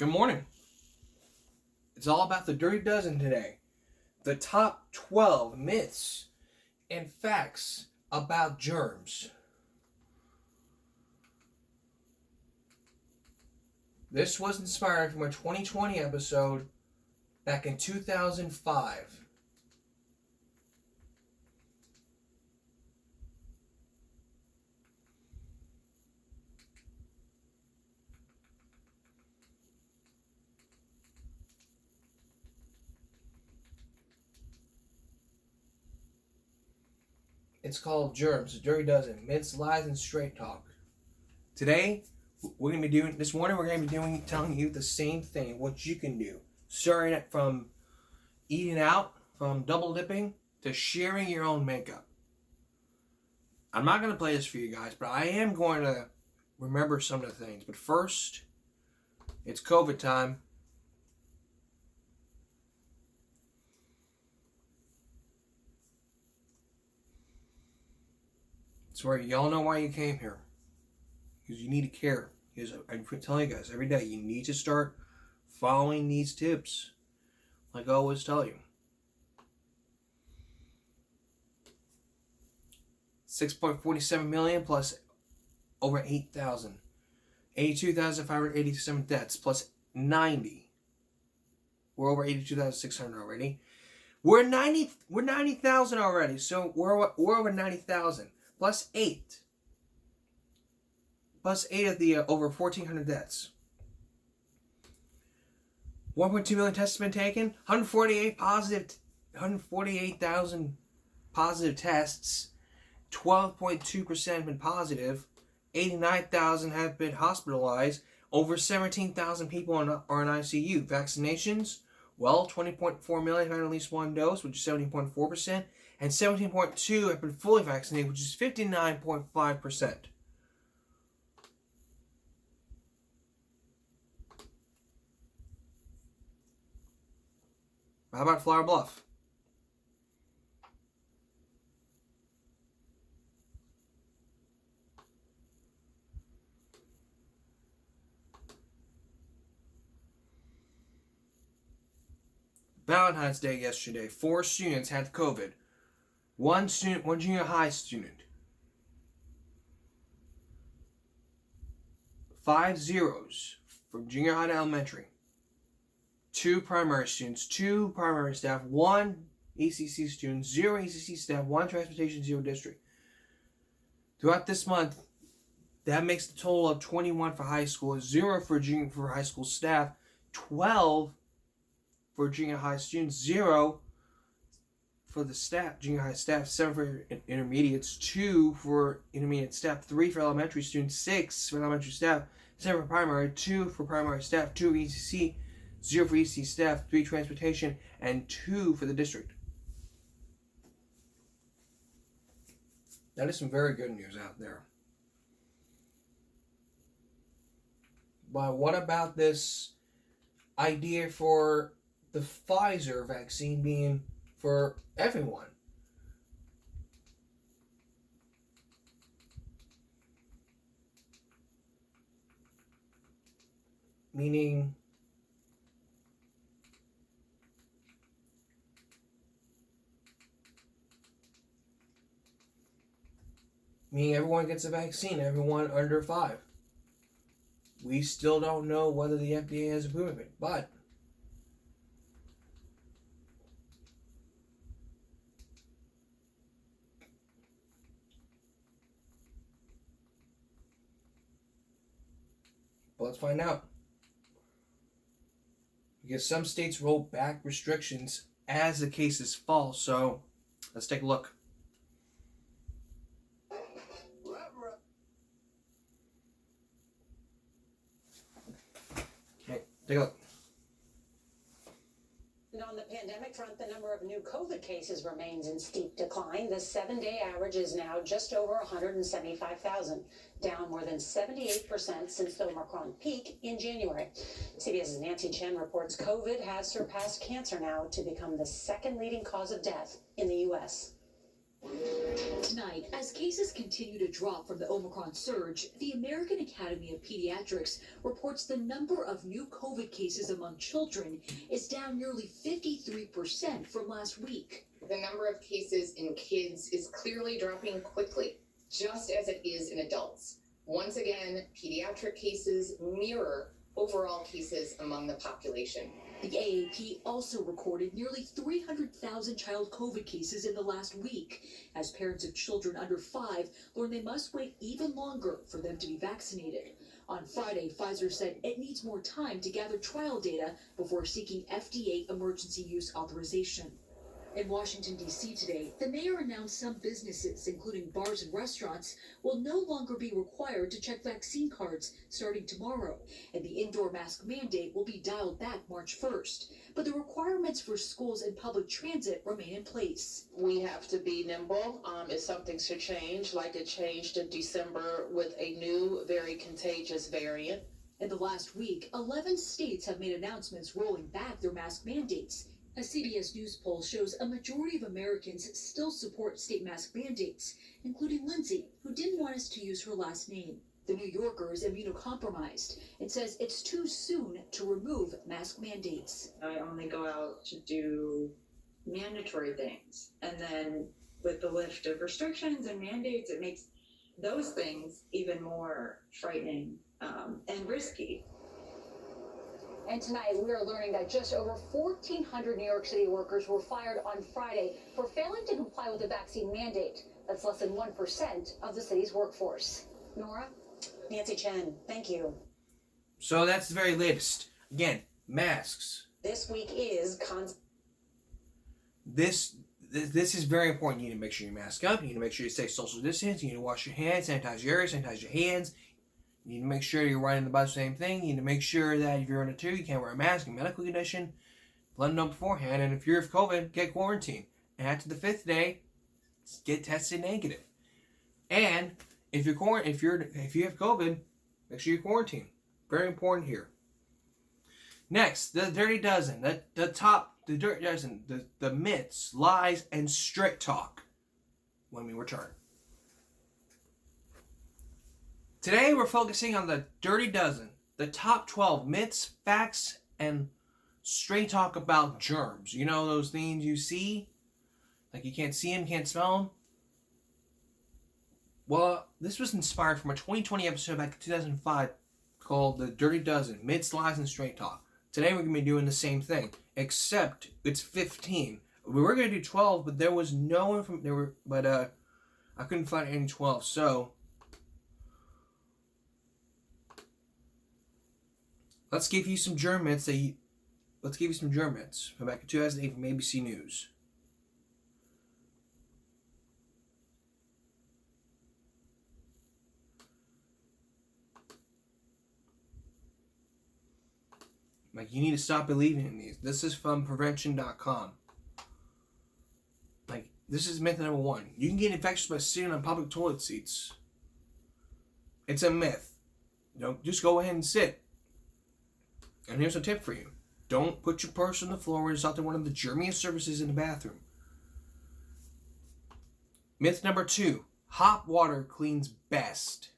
Good morning. It's all about the Dirty Dozen today. The top 12 myths and facts about germs. This was inspired from a 2020 episode back in 2005. It's called Germs, the Dirty Dozen, Myths, Lies, and Straight Talk. Today, we're going to be telling you the same thing, what you can do. Starting it from eating out, from double dipping, to sharing your own makeup. I'm not going to play this for you guys, but I am going to remember some of the things. But first, it's COVID time. It's where y'all know why you came here. Because you need to care. Because I'm telling you guys every day, you need to start following these tips. Like I always tell you. 6.47 million plus over 8,000. 82,587 deaths plus 90. We're over 82,600 already. We're 90,000 already. So we're over 90,000. Plus 8. Plus 8 of the over 1,400 deaths. 1.2 million tests have been taken. 148,000 positive tests. 12.2% have been positive. 89,000 have been hospitalized. Over 17,000 people are in ICU. Vaccinations, well, 20.4 million have had at least one dose, which is 17.4%. And 17.2 have been fully vaccinated, which is 59.5%. How about Flower Bluff? Valentine's Day yesterday, 4 students had COVID. One junior high student. 5 zeros from junior high to elementary. 2 primary students, 2 primary staff, 1 ECC student, 0 ECC staff, 1 transportation, 0 district. Throughout this month, that makes the total of 21 for high school, 0 for high school staff, 12 for junior high students, 0 for the staff, junior high staff, 7 for intermediates, 2 for intermediate staff, 3 for elementary students, 6 for elementary staff, 7 for primary, 2 for primary staff, 2 for ECC, 0 for ECC staff, 3 transportation, and 2 for the district. That is some very good news out there. But what about this idea for the Pfizer vaccine being for everyone? Meaning everyone gets a vaccine, everyone under 5. We still don't know whether the FDA has approved it, but let's find out. Because some states roll back restrictions as the cases fall, so let's take a look. Okay, take a look. And on the pandemic front, the number of new COVID cases remains in steep decline. The 7-day average is now just over 175,000, down more than 78% since the Omicron peak in January. CBS's Nancy Chen reports COVID has surpassed cancer now to become the second leading cause of death in the U.S. Tonight, as cases continue to drop from the Omicron surge, the American Academy of Pediatrics reports the number of new COVID cases among children is down nearly 53% from last week. The number of cases in kids is clearly dropping quickly, just as it is in adults. Once again, pediatric cases mirror overall cases among the population. The AAP also recorded nearly 300,000 child COVID cases in the last week, as parents of children under 5 learn they must wait even longer for them to be vaccinated. On Friday, Pfizer said it needs more time to gather trial data before seeking FDA emergency use authorization. In Washington, D.C. today, the mayor announced some businesses, including bars and restaurants, will no longer be required to check vaccine cards starting tomorrow, and the indoor mask mandate will be dialed back March 1st. But the requirements for schools and public transit remain in place. We have to be nimble if something should change, like it changed in December with a new, very contagious variant. In the last week, 11 states have made announcements rolling back their mask mandates. A CBS News poll shows a majority of Americans still support state mask mandates, including Lindsay, who didn't want us to use her last name. The New Yorker is immunocompromised and says it's too soon to remove mask mandates. I only go out to do mandatory things. And then with the lift of restrictions and mandates, it makes those things even more frightening and risky. And tonight, we are learning that just over 1,400 New York City workers were fired on Friday for failing to comply with the vaccine mandate. That's less than 1% of the city's workforce. Nora? Nancy Chen, thank you. So that's the very latest. Again, masks. This week is This is very important. You need to make sure you mask up. You need to make sure you stay social distance. You need to wash your hands, sanitize your areas, sanitize your hands. You need to make sure you're riding the bus, same thing. You need to make sure that if you're on a tour, you can't wear a mask, a medical condition. Let them know beforehand. And if you're of COVID, get quarantined. And after the 5th day, get tested negative. And if you have COVID, make sure you're quarantined. Very important here. Next, the Dirty Dozen. The Dirty Dozen. The myths, lies, and straight talk. When we return. Today we're focusing on the Dirty Dozen, the top 12 myths, facts, and straight talk about germs. You know those things you see? Like you can't see them, can't smell them? Well, this was inspired from a 2020 episode back in 2005 called The Dirty Dozen, Myths, Lies, and Straight Talk. Today we're going to be doing the same thing, except it's 15. We were going to do 12, but there was no information. I couldn't find any 12, so let's give you some germ myths from back in 2008 from ABC News. Like, you need to stop believing in these. This is from prevention.com. Like, this is myth number 1. You can get infectious by sitting on public toilet seats. It's a myth. Just go ahead and sit. And here's a tip for you. Don't put your purse on the floor or insult one of the germiest surfaces in the bathroom. Myth number 2. Hot water cleans best.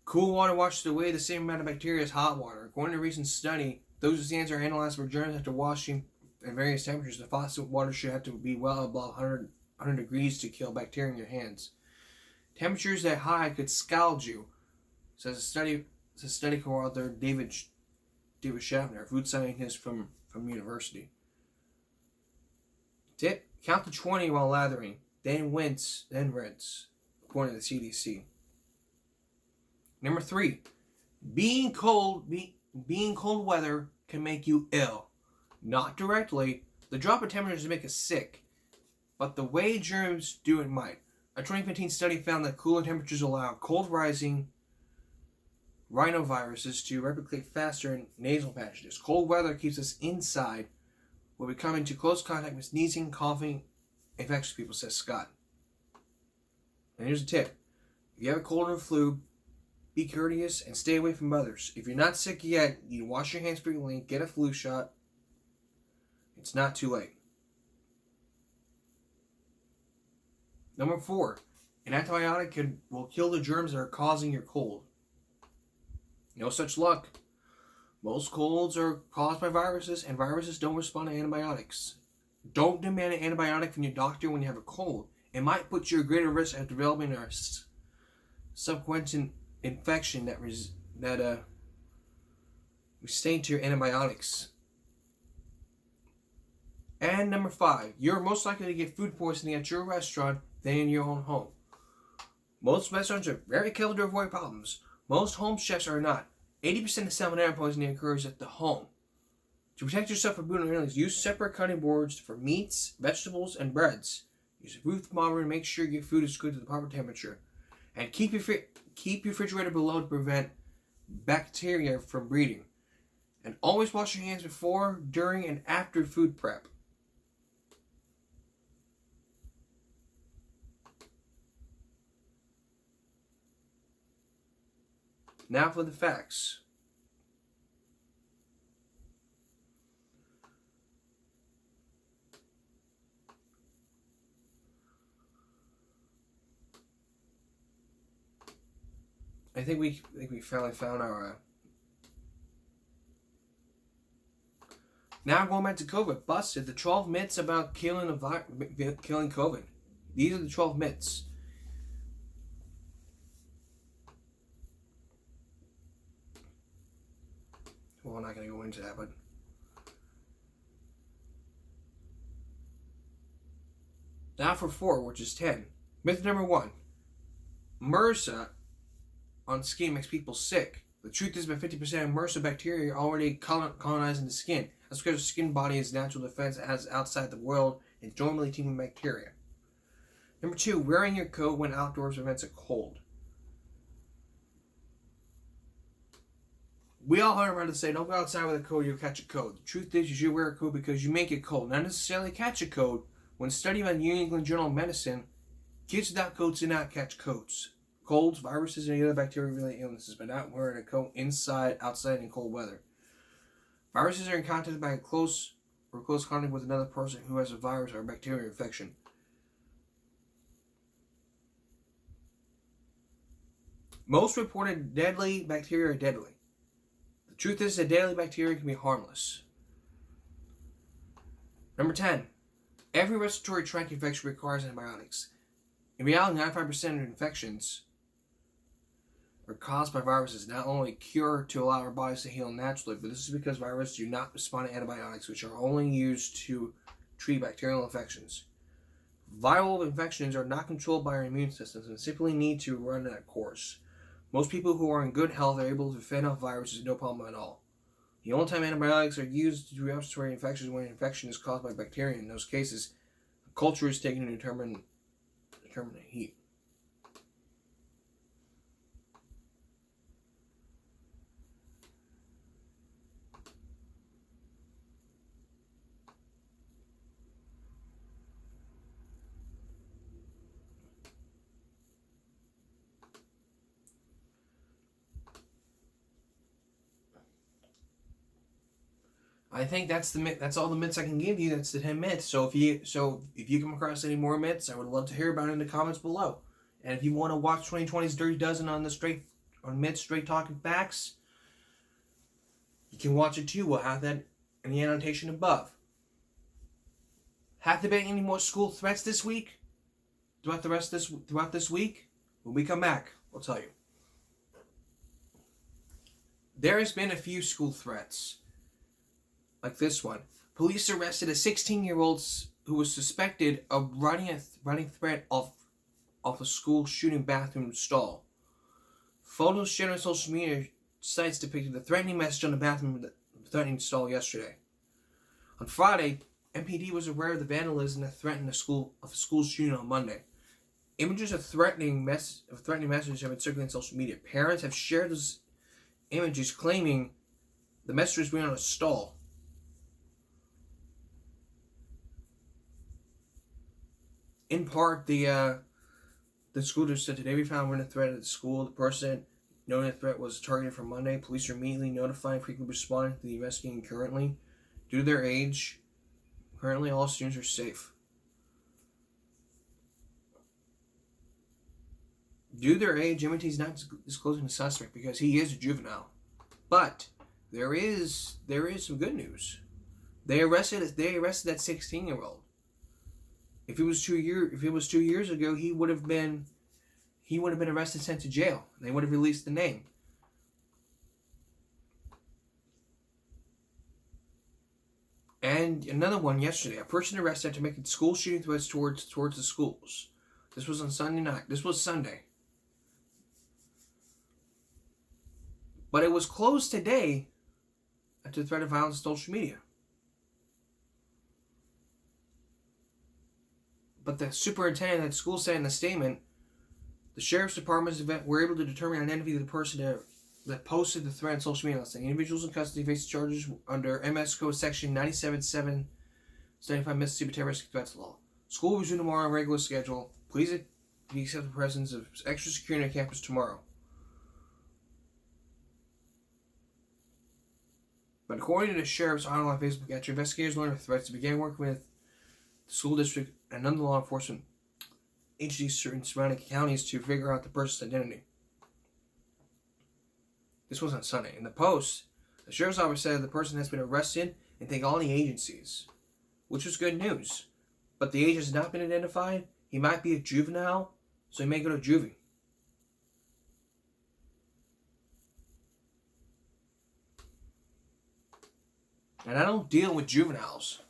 Cool water washes away the same amount of bacteria as hot water. According to a recent study, those stands are analyzed for germs after washing at various temperatures. The faucet water should have to be well above 100 degrees to kill bacteria in your hands. Temperatures that high could scald you, says a study co-author David Schaffner, a food scientist from university. Tip: count to 20 while lathering, then rinse, according to the CDC. Number 3, being cold weather can make you ill. Not directly. The drop in temperatures make us sick, but the way germs do it might. A 2015 study found that cooler temperatures allow cold rising rhinoviruses to replicate faster in nasal passages. Cold weather keeps us inside when we come into close contact with sneezing, coughing, infectious people, says Scott. And here's a tip. If you have a cold or flu, be courteous and stay away from others. If you're not sick yet, you need to wash your hands frequently, get a flu shot. It's not too late. Number 4, an antibiotic will kill the germs that are causing your cold. No such luck. Most colds are caused by viruses, and viruses don't respond to antibiotics. Don't demand an antibiotic from your doctor when you have a cold. It might put you at greater risk of developing a subsequent infection that resistant to your antibiotics. And number 5, you're most likely to get food poisoning at your restaurant than in your own home. Most restaurants are very careful to avoid problems. Most home chefs are not. 80% of salmonella poisoning occurs at the home. To protect yourself from foodborne illness, use separate cutting boards for meats, vegetables, and breads. Use a food thermometer to make sure your food is cooked at the proper temperature. And keep your refrigerator below to prevent bacteria from breeding. And always wash your hands before, during, and after food prep. Now for the facts. I think we finally found our. Now going back to COVID, busted the 12 myths about killing COVID. These are the 12 myths. Well, I'm not going to go into that, but now for 4, which is 10. Myth number 1: Mrsa on skin makes people sick. The truth is, about 50% of Mrsa bacteria are already colonizing the skin. That's because the skin body is natural defense as outside the world and normally teeming with bacteria. Number 2: wearing your coat when outdoors prevents a cold. We all heard about to say, don't go outside with a coat, you'll catch a cold. The truth is, you should wear a coat because you make it cold, not necessarily catch a cold. When studied by the New England Journal of Medicine, kids without coats do not catch colds, viruses, and other bacteria-related illnesses, but not wearing a coat outside in cold weather. Viruses are in contact by close contact with another person who has a virus or a bacterial infection. Most reported deadly bacteria are deadly. The truth is that deadly bacteria can be harmless. Number 10. Every respiratory tract infection requires antibiotics. In reality, 95% of infections are caused by viruses, not only cure to allow our bodies to heal naturally, but this is because viruses do not respond to antibiotics, which are only used to treat bacterial infections. Viral infections are not controlled by our immune systems and simply need to run that course. Most people who are in good health are able to fend off viruses no problem at all. The only time antibiotics are used to treat respiratory infections is when an infection is caused by bacteria. In those cases, a culture is taken to determine the heat. I think that's the myth. That's all the myths I can give you. That's the 10 myths. So if you come across any more myths, I would love to hear about it in the comments below. And if you want to watch 2020's Dirty Dozen on myths, straight talking facts, you can watch it too. We'll have that in the annotation above. Have there been any more school threats this week? Throughout this week? When we come back, we'll tell you. There has been a few school threats. Like this one. Police arrested a 16-year-old who was suspected of running threat off a school shooting bathroom stall. Photos shared on social media sites depicted the threatening message on the bathroom threatening stall yesterday. On Friday, MPD was aware of the vandalism that threatened a school shooting on Monday. Images of threatening messages have been circulating on social media. Parents have shared those images claiming the message was on a stall. In part, the school just said today we found a threat at the school. The person knowing the threat was targeted from Monday. Police are immediately notifying, frequently responding to the investigating currently. Due to their age, currently all students are safe. due to their age, MNT is not disclosing the suspect because he is a juvenile. But there is some good news. They arrested that 16-year-old. If it was 2 years ago, he would have been arrested, sent to jail. They would have released the name. And another one yesterday. A person arrested after making school shooting threats towards the schools. This was on Sunday night. This was Sunday. But it was closed today after the threat of violence on social media. But the superintendent at the school said in a statement, the sheriff's department's event were able to determine the identity of the person that posted the threat on social media. The individuals in custody face charges under MS Code Section 97.775 Mississippi Terrorist Threats Law. School will resume tomorrow on regular schedule. Please accept the presence of extra security on campus tomorrow. But according to the sheriff's online Facebook page, investigators learned of threats to begin working with the school district and other law enforcement agencies in surrounding counties to figure out the person's identity. This was on Sunday. In the post, the sheriff's office said the person has been arrested and thanked all the agencies, which was good news. But the age has not been identified. He might be a juvenile, so he may go to juvie. And I don't deal with juveniles.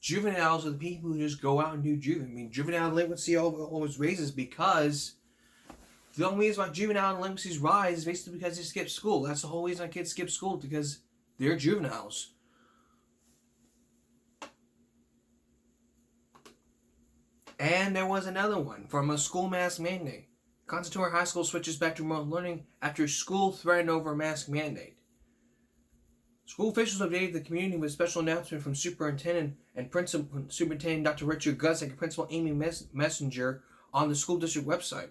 Juveniles are the people who just go out and do juvie. I mean, juvenile delinquency always raises because the only reason why juvenile delinquencies rise is basically because they skip school. That's the whole reason kids skip school, because they're juveniles. And there was another one from a school mask mandate. Conservatory High School switches back to remote learning after school threatened over mask mandate. School officials updated the community with a special announcement from Superintendent Dr. Richard Gusick and Principal Amy Messenger on the school district website.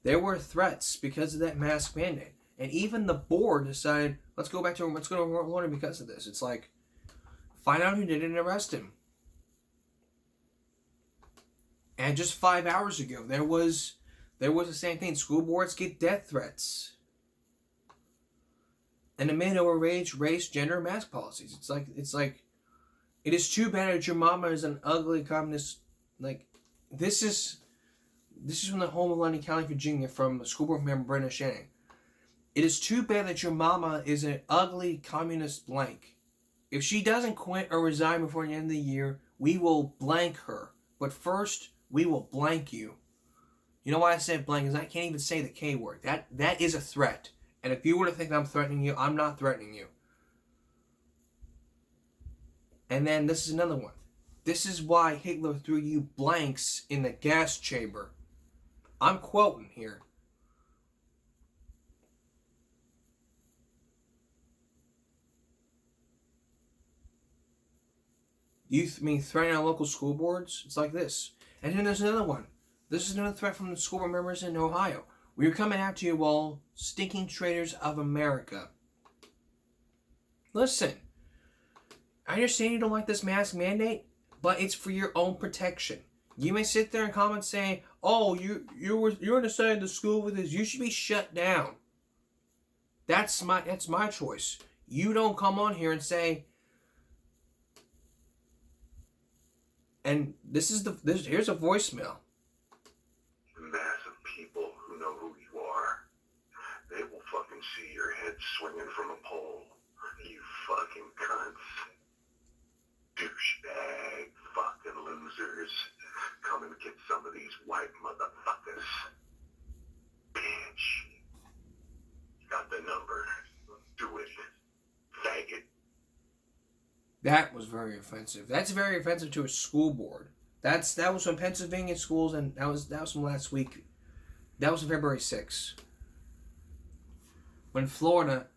There were threats because of that mask mandate, and even the board decided let's go to remote learning because of this. It's like, find out who did it and arrest him. And just 5 hours ago, there was the same thing. School boards get death threats. And the men over age, race, gender, mask policies. It's like, it is too bad that your mama is an ugly communist. Like, this is from the home of London County, Virginia, from school board member Brenda Shannon. It is too bad that your mama is an ugly communist blank. If she doesn't quit or resign before the end of the year, we will blank her. But first, we will blank you. You know why I said blank? Because I can't even say the K word. That is a threat. And if you were to think I'm threatening you, I'm not threatening you. And then this is another one. This is why Hitler threw you blanks in the gas chamber. I'm quoting here. You mean threatening our local school boards? It's like this. And then there's another one. This is another threat from the school board members in Ohio. We are coming after you all, stinking traitors of America. Listen, I understand you don't like this mask mandate, but it's for your own protection. You may sit there and comment saying, "Oh, you're on the side of the school with this. You should be shut down." That's my choice. You don't come on here and say. And here's a voicemail. Massive people who know who you are. They will fucking see your head swinging from a pole. You fucking cunts. Douchebag fucking losers. Come and get some of these white motherfuckers. Bitch. Got the number. Do it. Faggot. That was very offensive. That's very offensive to a school board. That was from Pennsylvania schools, and that was from last week. That was February 6th. When Florida,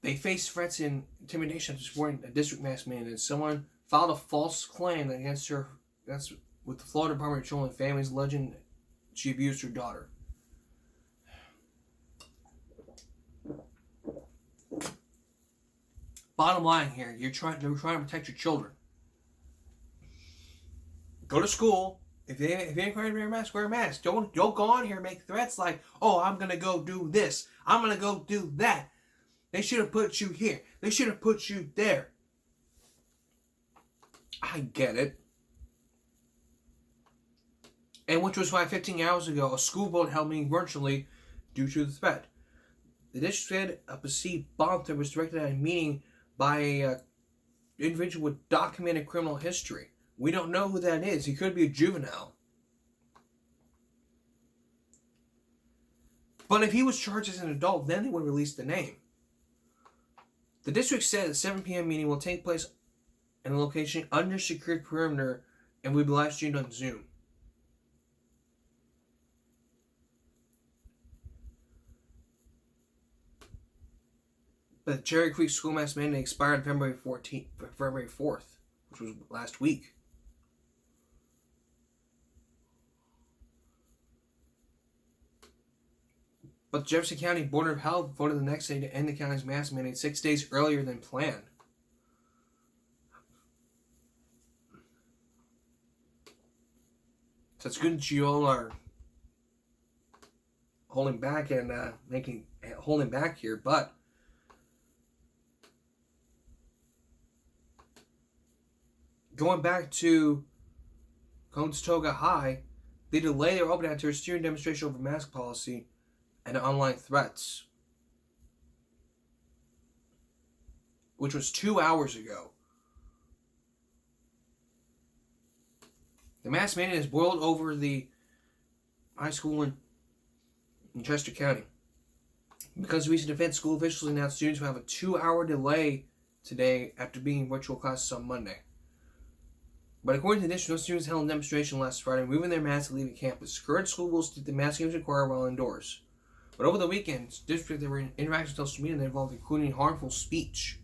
they faced threats and intimidation after supporting a district mask mandate. Someone filed a false claim against her. That's with the Florida Department of Children and Families, alleging she abused her daughter. Bottom line here, they're trying to protect your children. Go to school, If you ain't required to wear a mask, wear a mask. Don't go on here and make threats like, oh, I'm going to go do this. I'm going to go do that. They should have put you here. They should have put you there. I get it. And which was why 15 hours ago, a school board held meeting virtually due to the threat. The district said a perceived bomb threat was directed at a meeting by an individual with documented criminal history. We don't know who that is. He could be a juvenile. But if he was charged as an adult, then they would release the name. The district said the 7 p.m. meeting will take place in a location under secured perimeter and will be live streamed on Zoom. But the Cherry Creek school mask mandate expired February 4th, which was last week. But the Jefferson County Board of Health voted the next day to end the county's mask mandate 6 days earlier than planned. So it's good that you all are holding back and holding back here, but going back to Conestoga High, they delayed their opening after a student demonstration over mask policy and online threats, which was 2 hours ago. The mask mandate has boiled over the high school in Chester County. Because of recent events, school officials announced students will have a 2-hour delay today after being in virtual classes on Monday. But according to the district, no students held a demonstration last Friday, removing their masks and leaving campus. Current school rules state that masking is required while indoors. But over the weekend, districts that were interacting with social media that involved including harmful speech.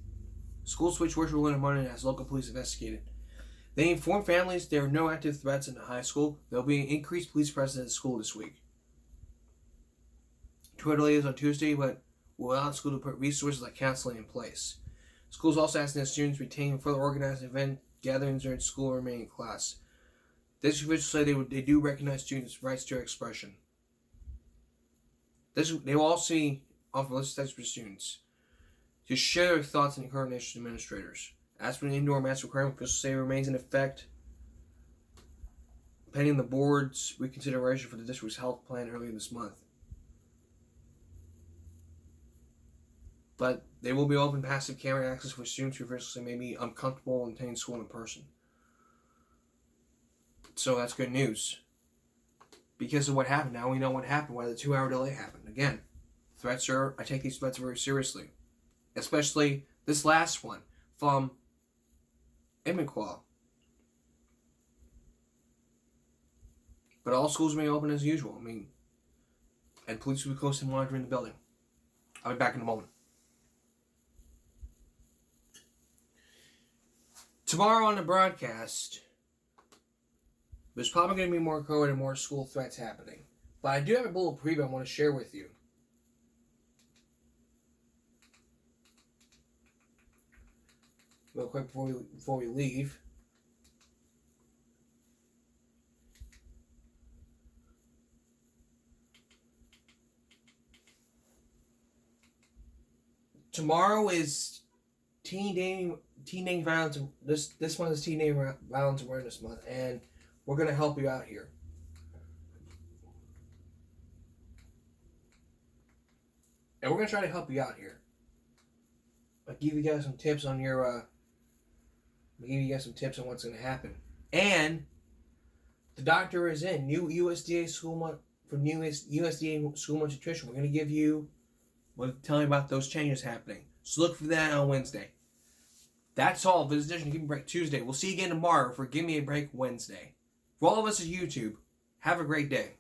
Schools switched virtual on Monday as local police investigated. They informed families there are no active threats in the high school. There will be an increased police presence at the school this week. 2 delays on Tuesday, but will allow the school to put resources like counseling in place. Schools also asking that students retain and further organize event gatherings during school and remain in class. District officials say they do recognize students' rights to expression. They will also offer lists of for students to share their thoughts and encourage national administrators. As for the indoor mask requirement, officials say it remains in effect pending the board's reconsideration for the district's health plan earlier this month. But they will be open passive camera access for students who officials say may be uncomfortable attending school in person. So that's good news. Because of what happened, now we know what happened, why the 2-hour delay happened. Again, I take these threats very seriously. Especially this last one from Imminquah. But all schools remain open as usual. And police will be closely monitoring the building. I'll be back in a moment. Tomorrow on the broadcast, there's probably going to be more COVID and more school threats happening. But I do have a little preview I want to share with you. Real quick before we leave. Tomorrow is Teenage Violence. This month is Teenage Violence Awareness Month, and we're gonna help you out here. And we're gonna try to help you out here. I'll give you guys some tips on what's gonna happen. And the doctor is in. New USDA school month for new USDA school month nutrition. We'll tell you about those changes happening. So look for that on Wednesday. That's all. Visitation Give Me a Break Tuesday. We'll see you again tomorrow for Give Me a Break Wednesday. For all of us at YouTube, have a great day.